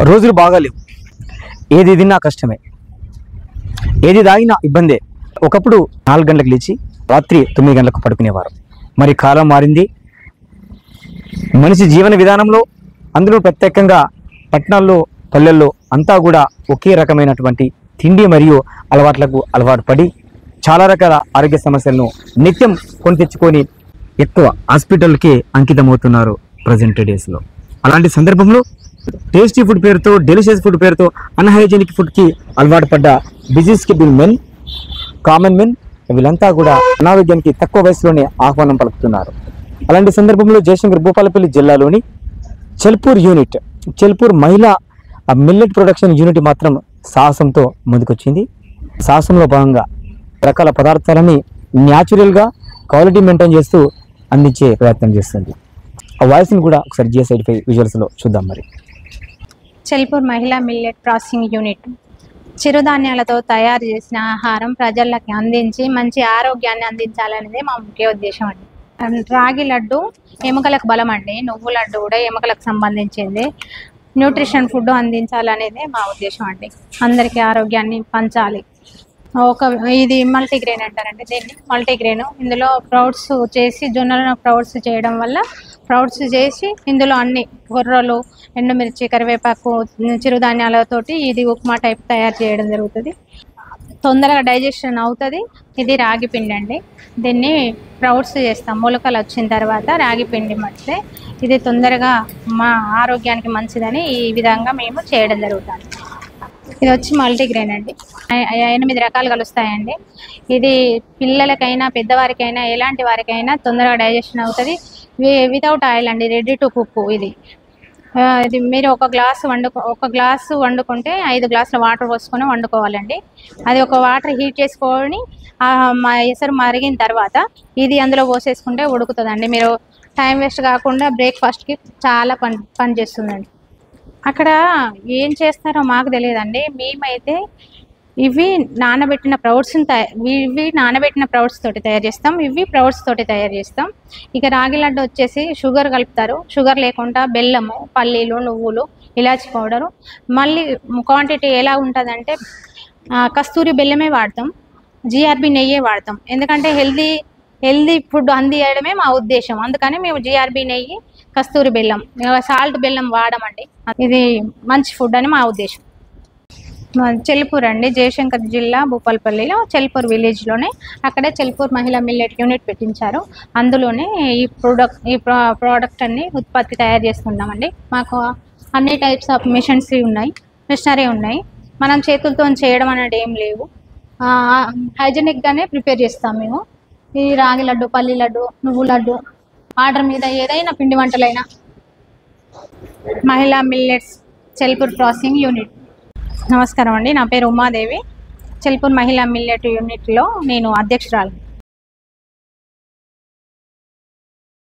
రోజులు బాగాలేవు. ఏది తిన్నా కష్టమే, ఏది తాగినా ఇబ్బందే. ఒకప్పుడు 4 గంటలకు లేచి రాత్రి 9 గంటలకు పడుకునేవారు. మరి కాలం మారింది. మనిషి జీవన విధానంలో, అందులో ప్రత్యేకంగా పట్టణాల్లో పల్లెల్లో అంతా కూడా ఒకే రకమైనటువంటి తిండి మరియు అలవాట్లకు అలవాటు పడి చాలా రకాల ఆరోగ్య సమస్యలను నిత్యం కొని తెచ్చుకొని ఎక్కువ హాస్పిటల్కి అంకితమవుతున్నారు ప్రజెంట్ డేస్లో. అలాంటి సందర్భంలో టేస్టీ ఫుడ్ పేరుతో, డెలిషియస్ ఫుడ్ పేరుతో అన్హైజీనిక్ ఫుడ్కి అలవాటు పడ్డ busy schedule men, common men వీళ్ళంతా కూడా అనారోగ్యానికి తక్కువ వయసులోనే ఆహ్వానం పలుకుతున్నారు. అలాంటి సందర్భంలో జయశంకర్ భూపాలపల్లి జిల్లాలోని చెల్పూర్ మహిళా మిల్లెట్ ప్రొడక్షన్ యూనిట్ మాత్రం సాహసంతో ముందుకొచ్చింది. సాహసంలో భాగంగా రకాల పదార్థాలని న్యాచురల్గా క్వాలిటీ మెయింటైన్ చేస్తూ అందించే ప్రయత్నం చేస్తుంది. ఆ వాయిస్ని కూడా ఒకసారి GS85 విజువల్స్లో చూద్దాం. మరి చెల్పూర్ మహిళా మిల్లెట్ ప్రాసెసింగ్ యూనిట్ చిరుధాన్యాలతో తయారు చేసిన ఆహారం ప్రజలకు అందించి మంచి ఆరోగ్యాన్ని అందించాలనేది మా ముఖ్య ఉద్దేశం అండి. రాగి లడ్డు ఎముకలకు బలం అండి, నువ్వు లడ్డు కూడా ఎముకలకు సంబంధించింది. న్యూట్రిషన్ ఫుడ్ అందించాలనేది మా ఉద్దేశం అండి. అందరికీ ఆరోగ్యాన్ని పంచాలి. ఇది మల్టీగ్రెయిన్ అంటారండి దీన్ని, మల్టీగ్రెయిన్. ఇందులో ప్రౌడ్స్ చేసి, జొన్నలను ప్రౌడ్స్ చేయడం వల్ల ప్రౌడ్స్ చేసి ఇందులో అన్ని కొర్రలు, ఎండుమిర్చి, కరివేపాకు, చిరుధాన్యాలతోటి ఇది ఉప్మా టైప్ తయారు చేయడం జరుగుతుంది. తొందరగా డైజెషన్ అవుతుంది. ఇది రాగి పిండి అండి. దీన్ని ప్రౌడ్స్ చేస్తాం. మొలకలు వచ్చిన తర్వాత రాగి పిండి మట్టితే ఇది తొందరగా మా ఆరోగ్యానికి మంచిదని ఈ విధంగా మేము చేయడం జరుగుతుంది. ఇది వచ్చి మల్టీగ్రెయిన్ అండి. 8 రకాలు కలుస్తాయండి. ఇది పిల్లలకైనా పెద్దవారికైనా ఎలాంటి వారికైనా తొందరగా డైజెషన్ అవుతుంది. వితౌట్ ఆయిల్ అండి, రెడీ టు కుక్. ఇది మీరు ఒక గ్లాసు వండుకుంటే 5 గ్లాసుల వాటర్ పోసుకొని వండుకోవాలండి. అది ఒక వాటర్ హీట్ చేసుకొని ఎసరు మరిగిన తర్వాత ఇది అందులో పోసేసుకుంటే ఉడుకుతుందండి. మీరు టైం వేస్ట్ కాకుండా బ్రేక్ఫాస్ట్కి చాలా పని చేస్తుందండి. అక్కడ ఏం చేస్తారో మాకు తెలియదండి. మేమైతే ఇవి నానబెట్టిన ప్రౌడ్స్ తోటి తయారు చేస్తాం. ఇవి ప్రౌడ్స్ తోటి తయారు చేస్తాం. ఇక రాగి లడ్డు వచ్చేసి షుగర్ కలుపుతారు. షుగర్ లేకుండా బెల్లము, పల్లీలు, నువ్వులు, ఇలాచి పౌడరు. మళ్ళీ క్వాంటిటీ ఎలా ఉంటుందంటే కస్తూరి బెల్లమే వాడతాం, GRB నెయ్యే వాడతాం. ఎందుకంటే హెల్దీ ఫుడ్ అందియడమే మా ఉద్దేశం. అందుకని మేము GRB నెయ్యి, కస్తూరి బెల్లం, సాల్ట్ బెల్లం వాడమండి. ఇది మంచి ఫుడ్ అని మా ఉద్దేశం. చెల్పూర్ అండి, జయశంకర్ జిల్లా భూపాలపల్లిలో చెల్పూర్ విలేజ్లోనే అక్కడే చెల్పూర్ మహిళా మిల్లెట్ యూనిట్ పెట్టించారు. అందులోనే ఈ ప్రోడక్ట్ అన్ని ఉత్పత్తి తయారు చేసుకుంటామండి. మాకు అన్ని టైప్స్ ఆఫ్ మిషనరీ ఉన్నాయి. మనం చేతులతో చేయడం అనేది ఏం లేవు. హైజెనిక్గానే ప్రిపేర్ చేస్తాం మేము. ఈ రాగి లడ్డు, పల్లి లడ్డు, నువ్వు లడ్డు, ఆర్డర్ మీద ఏదైనా పిండి వంటలైనా మహిళా మిల్లెట్స్ చెల్పూర్ ప్రాసెసింగ్ యూనిట్. నమస్కారం అండి, నా పేరు ఉమాదేవి. చెల్పూర్ మహిళా మిల్లెట్ యూనిట్లో నేను అధ్యక్షురాలు.